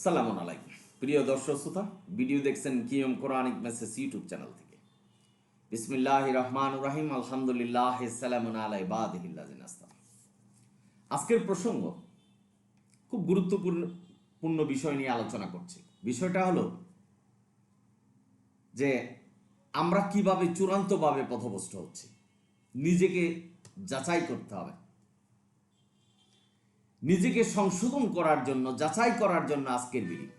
সালামু আলাইকুম প্রিয় দর্শক শ্রোতা, ভিডিও দেখছেন কিয়ম কোরআনিক মেসেজ ইউটিউব চ্যানেল থেকে। বিসমিল্লাহির রহমানির রহিম, আলহামদুলিল্লাহ, সালামুন আলা ইবাদিহিল্লাযিনা আসতাফা। আজকের প্রসঙ্গ খুব গুরুত্বপূর্ণ বিষয় নিয়ে আলোচনা করছি। বিষয়টা হলো যে আমরা কিভাবে চূড়ান্তভাবে পথভ্রষ্ট হচ্ছি। নিজেকে যাচাই করতে হবে, নিজেকে সংশোধন করার জন্য, যাচাই করার জন্য আজকের ভিডিও।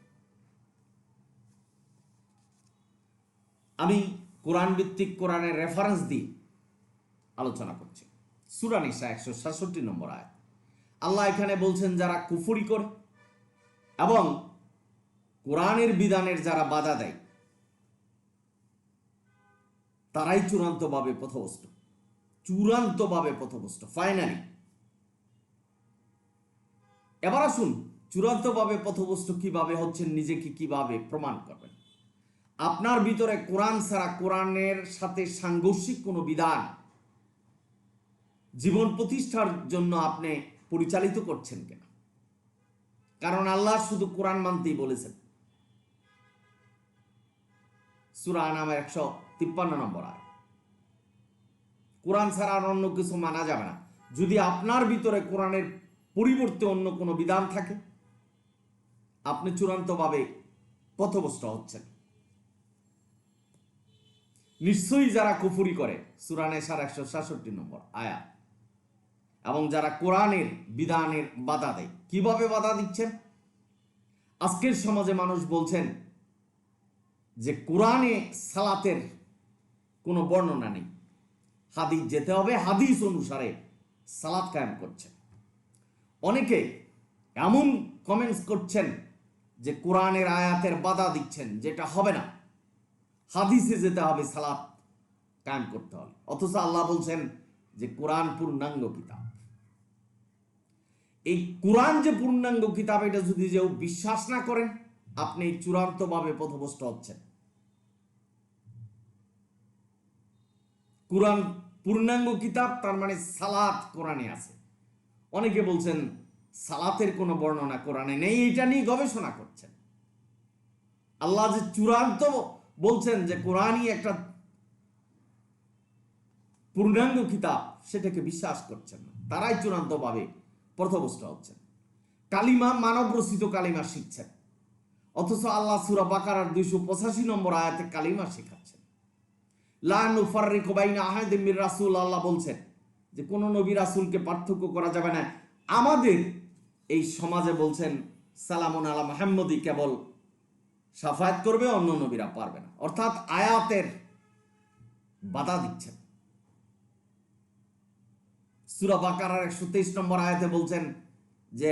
আমি কোরআন ভিত্তিক কোরআনের রেফারেন্স দিয়ে আলোচনা করছি। সূরা নিসা 166 নম্বর আয়াত। আল্লাহ এখানে বলছেন, যারা কুফরি করে এবং কোরআনের বিধানের যারা বাধা দেয় তারাই চূড়ান্তভাবে পথভ্রষ্ট ফাইনালি। এবার আসুন, চূড়ান্তভাবে পথভ্রষ্ট কিভাবে হচ্ছেন, নিজেকে কিভাবে প্রমাণ করবেন। আপনার ভিতরে কোরআন ছাড়া, কোরআনের সাথে সাংঘর্ষিক কোনো বিধান জীবন প্রতিষ্ঠার জন্য আপনি পরিচালিত করছেন কিনা। কারণ আল্লাহ শুধু কোরআন মানতেই বলেছেন। সূরা আনামের 153 নম্বর আয়াত। কোরআন ছাড়া আর অন্য কিছু মানা যাবে না। যদি আপনার ভিতরে কোরআনের পরিবর্তে অন্য কোনো বিধান থাকে, আপনি চূড়ান্তভাবে পথভ্রষ্ট হচ্ছেন। নিশ্চয়ই যারা কুফরি করে, সূরা নিসার 166 নম্বর আয়াত, এবং যারা কোরআনের বিধানের বাধা দেয়। কিভাবে বাধা দিচ্ছেন? আজকের সমাজে মানুষ বলছেন যে কোরআনে সালাতের কোনো বর্ণনা নেই, হাদিস যেতে হবে, হাদিস অনুসারে সালাত কায়েম করছেন। অনেকে এমন কমেন্টস করছেন যে কোরআনের আয়াতের বাধা দিচ্ছেন, যেটা হবে না, হাদিসে যেতে হবে সালাত কায়েম করতে হবে। অথচ আল্লাহ বলছেন যে কোরআন পূর্ণাঙ্গ কিতাব। এই কোরআন যে পূর্ণাঙ্গ কিতাব, এটা যদি কেউ বিশ্বাস না করেন, আপনি চূড়ান্তভাবে পথভ্রষ্ট হচ্ছেন। কোরআন পূর্ণাঙ্গ কিতাব, তার মানে সালাত কোরআনে আছে। অনেকে বলছেন সালাতের কোনো বর্ণনা কোরআনে নেই, এটা নিয়ে গবেষণা করছেন। আল্লাহ যে চূড়ান্ত বলছেন যে কোরআনই একটা পূর্ণাঙ্গ কিতাব, সেটাকে বিশ্বাস করছেন না। তারাই চূড়ান্তভাবে পথভ্রষ্ট হচ্ছেন। কালিমা, মানব রচিত কালিমা শিখছেন, অথচ আল্লাহ সূরা বাকারার 285 নম্বর আয়াতে কালিমা শেখাচ্ছেন। লা নুফাররিকু বাইনা আহাদিম মির রাসূল, আল্লাহ বলছেন যে কোন নবী রাসূলকে পার্থক্য করা যাবে না। আমাদের এই সমাজে বলছেন সালামুন আলা মুহাম্মদি কেবল শাফায়াত করবে, অন্য নবীরা পারবে না। অর্থাৎ আয়াতের বাধা দিচ্ছেন। সূরা বাকারার 123 নম্বর আয়াতে বলছেন যে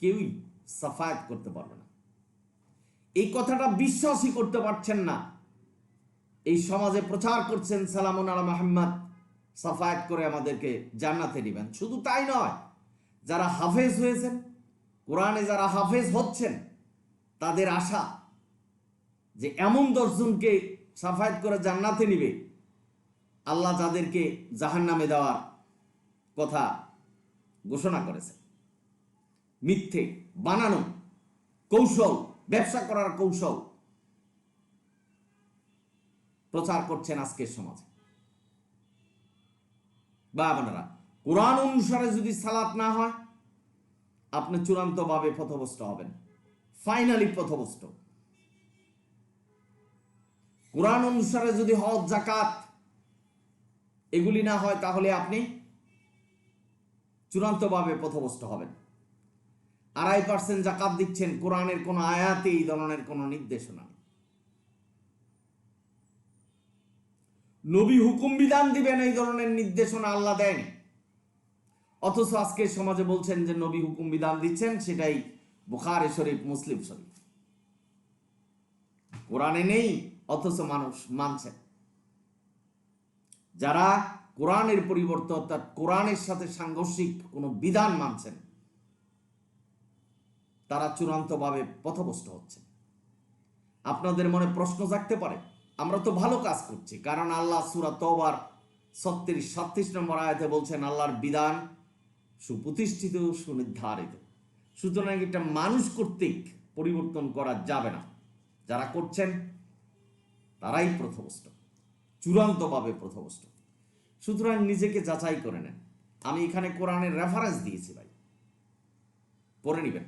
কেউই শাফায়াত করতে পারবে না। এই কথাটা বিশ্বাসই করতে পারছেন না। এই সমাজে প্রচার করছেন সালামুন আলা মুহাম্মদ, শাফায়াত করে আমাদেরকে জান্নাতে নেবেন। শুধু তাই নয়, যারা হাফেজ হয়েছেন, কোরআনে যারা হাফেজ হচ্ছেন, তাদের আশা যে এমন 10 জনকে শাফায়াত করে জান্নাতে নিবে, আল্লাহ যাদেরকে জাহান্নামে দেওয়ার কথা ঘোষণা করেছেন। মিথ্যে বানানো কৌশল, ব্যবসা করার কৌশল প্রচার করছেন আজকের সমাজে। বা আপনারা কোরআন অনুসারে যদি সালাত না হয়, আপনি চূড়ান্তভাবে পথভ্রষ্ট হবেন, ফাইনালি পথভ্রষ্ট। কোরআন অনুসারে যদি হজ, যাকাত এগুলি না হয়, তাহলে আপনি চূড়ান্তভাবে পথভ্রষ্ট হবেন। 2.5% যাকাত দিচ্ছেন, কোরআনের কোন আয়াতে এই ধরনের কোন নির্দেশনা নেই। নবী হুকুম বিধান দিবেন, এই ধরনের নির্দেশনা আল্লাহ দেয়নি। অথচ আজকে সমাজে বলছেন যে নবী হুকুম বিধান দিচ্ছেন, সেটাই বুখারী শরীফ, মুসলিম শরীফ। কোরআনে নেই, অথচ মানুষ মানছে। যারা কোরআনের পরিবর্তে, অর্থাৎ কোরআনের সাথে সাংঘর্ষিক কোনো বিধান মানছেন, তারা চূড়ান্তভাবে পথভ্রষ্ট হচ্ছে। আপনাদের মনে প্রশ্ন জাগতে পারে, আমরা তো ভালো কাজ করছি, কারণ আল্লাহ সূরা তওবার 36-37 নম্বর আয়াতে বলছেন আল্লাহর বিধান সুপ্রতিষ্ঠিত, সুনির্ধারিত। সুতরাং এটা মানুষ কর্তৃক পরিবর্তন করা যাবে না। যারা করছেন তারাই পথভ্রষ্ট, চূড়ান্তভাবে পথভ্রষ্ট। সুতরাং নিজেকে যাচাই করে নেন। আমি এখানে কোরআনের রেফারেন্স দিয়েছি, ভাই পড়ে নেবেন।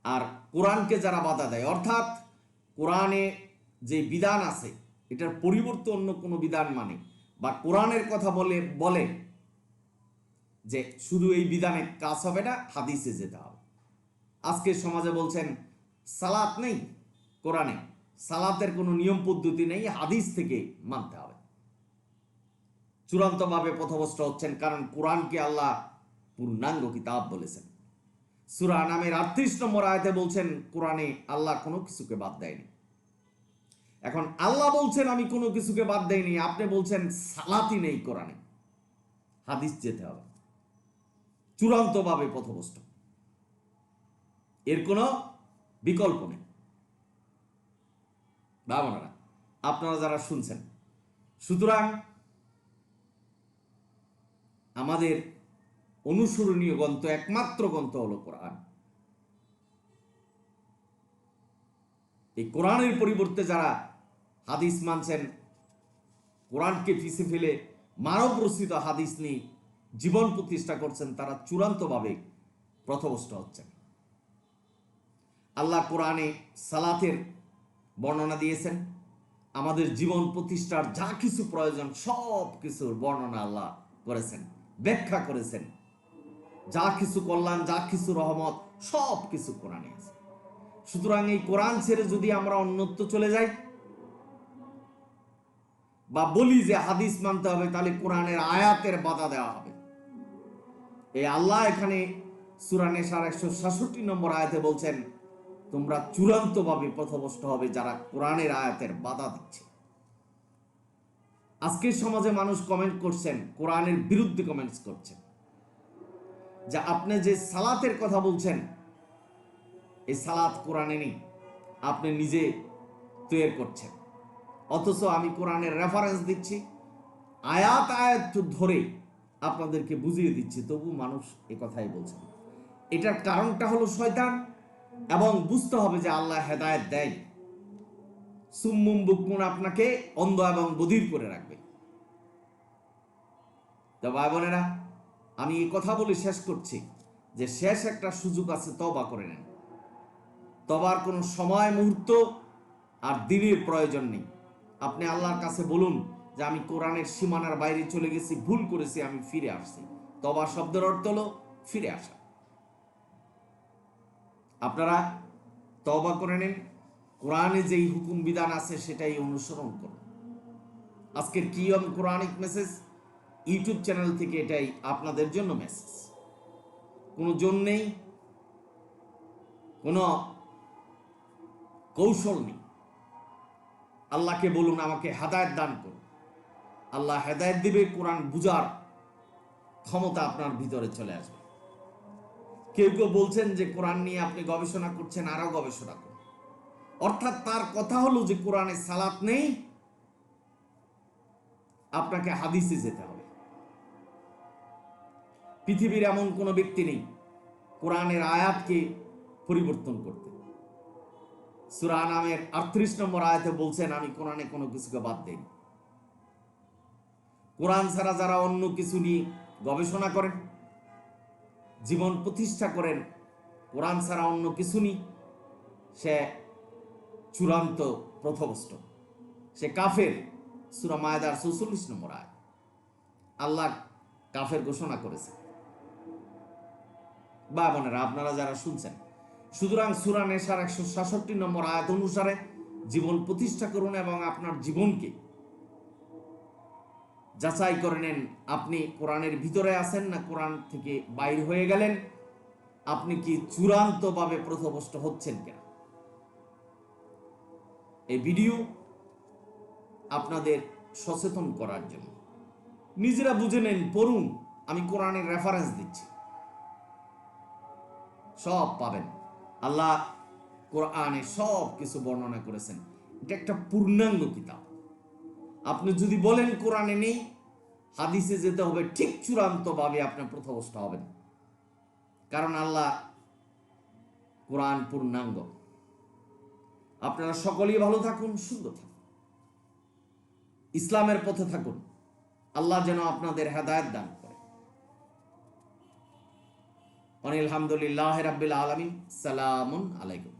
আর কোরআনকে যারা বাধা দেয়, অর্থাৎ কোরআনে যে বিধান আছে এটার পরিবর্তে অন্য কোনো বিধান মানে, বা কোরআনের কথা বলে বলে যে শুধু এই বিধানে কাজ হবে না, হাদিসে যেতে হবে। আজকে সমাজে বলছেন সালাত নেই কোরআনে, সালাতের কোনো নিয়ম পদ্ধতি নেই, হাদিস থেকে মানতে হবে। চূড়ান্তভাবে পথভ্রষ্ট হচ্ছেন, কারণ কোরআনকে আল্লাহ পূর্ণাঙ্গ কিতাব বলেছেন। সূরা আনামের 38 নম্বর আয়াতে বলছেন কোরআনে আল্লাহ কোনো কিছুকে বাদ দেয়নি। এখন আল্লাহ বলছেন আমি কোনো কিছুকে বাদ দেয়নি, আপনি বলছেন সালাতই নেই কোরআনে, হাদিস যেতে হবে। চূড়ান্তভাবে পথভ্রষ্ট, এর কোনো বিকল্প নেই। বাবারা, আপনারা যারা শুনছেন, সুতরাং আমাদের অনুসরণীয় গ্রন্থ, একমাত্র গ্রন্থ হলো কোরআন। এই কোরআনের পরিবর্তে যারা হাদিস মানছেন, কোরআনকে পিছে ফেলে মানব রচিত হাদিস নিয়ে জীবন প্রতিষ্ঠা করছেন, তারা চূড়ান্তভাবে পথভ্রষ্ট হচ্ছেন। আল্লাহ কোরআনে সালাতের বর্ণনা দিয়েছেন। আমাদের জীবন প্রতিষ্ঠার যা কিছু প্রয়োজন সব কিছুর বর্ণনা আল্লাহ করেছেন, ব্যাখ্যা করেছেন। যা কিছু কল্যাণ, যা কিছু রহমত, সব কিছু কোরআনে আছে। সুতরাং এই কোরআন ছেড়ে যদি আমরা অন্যত্র চলে যাই বা বলি যে হাদিস মানতে হবে, তাহলে কোরআনের আয়াতের বাধা দেওয়া হবে। এই আল্লাহ এখানে সূরা নিসার 166 নম্বর আয়াতে বলছেন তোমরা চূড়ান্তভাবে পথভ্রষ্ট হবে যারা কোরআনের আয়াতের বাধা দিচ্ছে। আজকের সমাজে মানুষ কমেন্ট করছেন, কোরআনের বিরুদ্ধে কমেন্টস করছেন, যে আপনি যে সালাতের কথা বলছেন এই সালাত কোরআনে নেই, আপনি নিজে তৈরি করছেন। অথচ আমি কোরআনের রেফারেন্স দিচ্ছি, আয়াত আয়াত ধরে আপনাদেরকে বুঝিয়ে দিচ্ছি, তবু মানুষ এ কথাই বলছেন। এটার কারণটা হলো শয়তান, এবং বুঝতে হবে যে আল্লাহ হেদায়েত দেয়। সুম্মুম বুকমুন আপনাকে অন্ধ এবং বধির করে রাখবে। তো ভাই বোনেরা, আমি এই কথা বলে শেষ করছি যে শেষ একটা সুযোগ আছে, তওবা করে নেন। তওবার কোনো সময়, মুহূর্ত আর দিনের প্রয়োজন নেই। আপনি আল্লাহর কাছে বলুন যে আমি কোরআনের সীমানার বাইরে চলে গেছি, ভুল করেছি, আমি ফিরে আসছি। তওবা শব্দের অর্থ হলো ফিরে আসা। আপনারা তওবা করে নেন, কোরআনে যেই হুকুম বিধান আছে সেটাই অনুসরণ করুন। আজকের কিয়ম কোরআনিক মেসেজ ইউটিউব চ্যানেল থেকে এটাই আপনাদের জন্য মেসেজ। কোনো জোর নেই, কোনো কৌশল নেই। আল্লাহকে বলুন আমাকে হেদায়েত দান করুন, আল্লাহ হেদায়েত দিবে। কোরআন বুঝার ক্ষমতা আপনার ভিতরে চলে আসবে। কেউ কেউ বলছেন যে কোরআন নিয়ে আপনি গবেষণা করছেন, আরো গবেষণা করুন। অর্থাৎ তার কথা হলো যে কোরআনে সালাত নেই, আপনাকে হাদিসে যেতে হবে। পৃথিবীর এমন কোনো ব্যক্তি নেই কোরআনের আয়াতকে পরিবর্তন করতে। সূরা আনামের 38 নম্বর আয়াতে বলছেন আমি কোরআনে কোনো কিছুকে বাদ দেইনি। কোরআন ছাড়া যারা অন্য কিছু নিয়ে গবেষণা করেন, জীবন প্রতিষ্ঠা করেন, কোরআন ছাড়া অন্য কিছু নিয়ে, সে চূড়ান্ত পথভ্রষ্ট, সে কাফের। সূরা মায়েদার 44 নম্বর আয়াত আল্লাহ কাফের ঘোষণা করেছে। বা বোনেরা, আপনারা যারা শুনছেন, সুতরাং সূরা নিসার 166 নম্বর আয়াত অনুসারে জীবন প্রতিষ্ঠা করুন এবং আপনার জীবনকে যাচাই করে নেন। আপনি কোরআনের ভিতরে আছেন না কোরআন থেকে বাইর হয়ে গেলেন, আপনি কি চূড়ান্তভাবে পথভ্রষ্ট হচ্ছেন কিনা। এই ভিডিও আপনাদের সচেতন করার জন্য। নিজেরা বুঝে নেন, পড়ুন। আমি কোরআনের রেফারেন্স দিচ্ছি, সব পাবেন। আল্লাহ কোরআনে সব কিছু বর্ণনা করেছেন। এটা একটা পূর্ণাঙ্গ কিতাব। আপনি যদি বলেন কোরআনে নেই, হাদিসে যেতে হবে, ঠিক চূড়ান্তভাবে আপনি পথভ্রষ্ট হবেন। কারণ আল্লাহ কোরআন পূর্ণাঙ্গ। আপনারা সকলেই ভালো থাকুন, সুন্দর থাকুন, ইসলামের পথে থাকুন। আল্লাহ যেন আপনাদের হেদায়েত দান করে। আলহামদুলিল্লাহ রাব্বিল আলামিন। সালামুন আলাইকুম।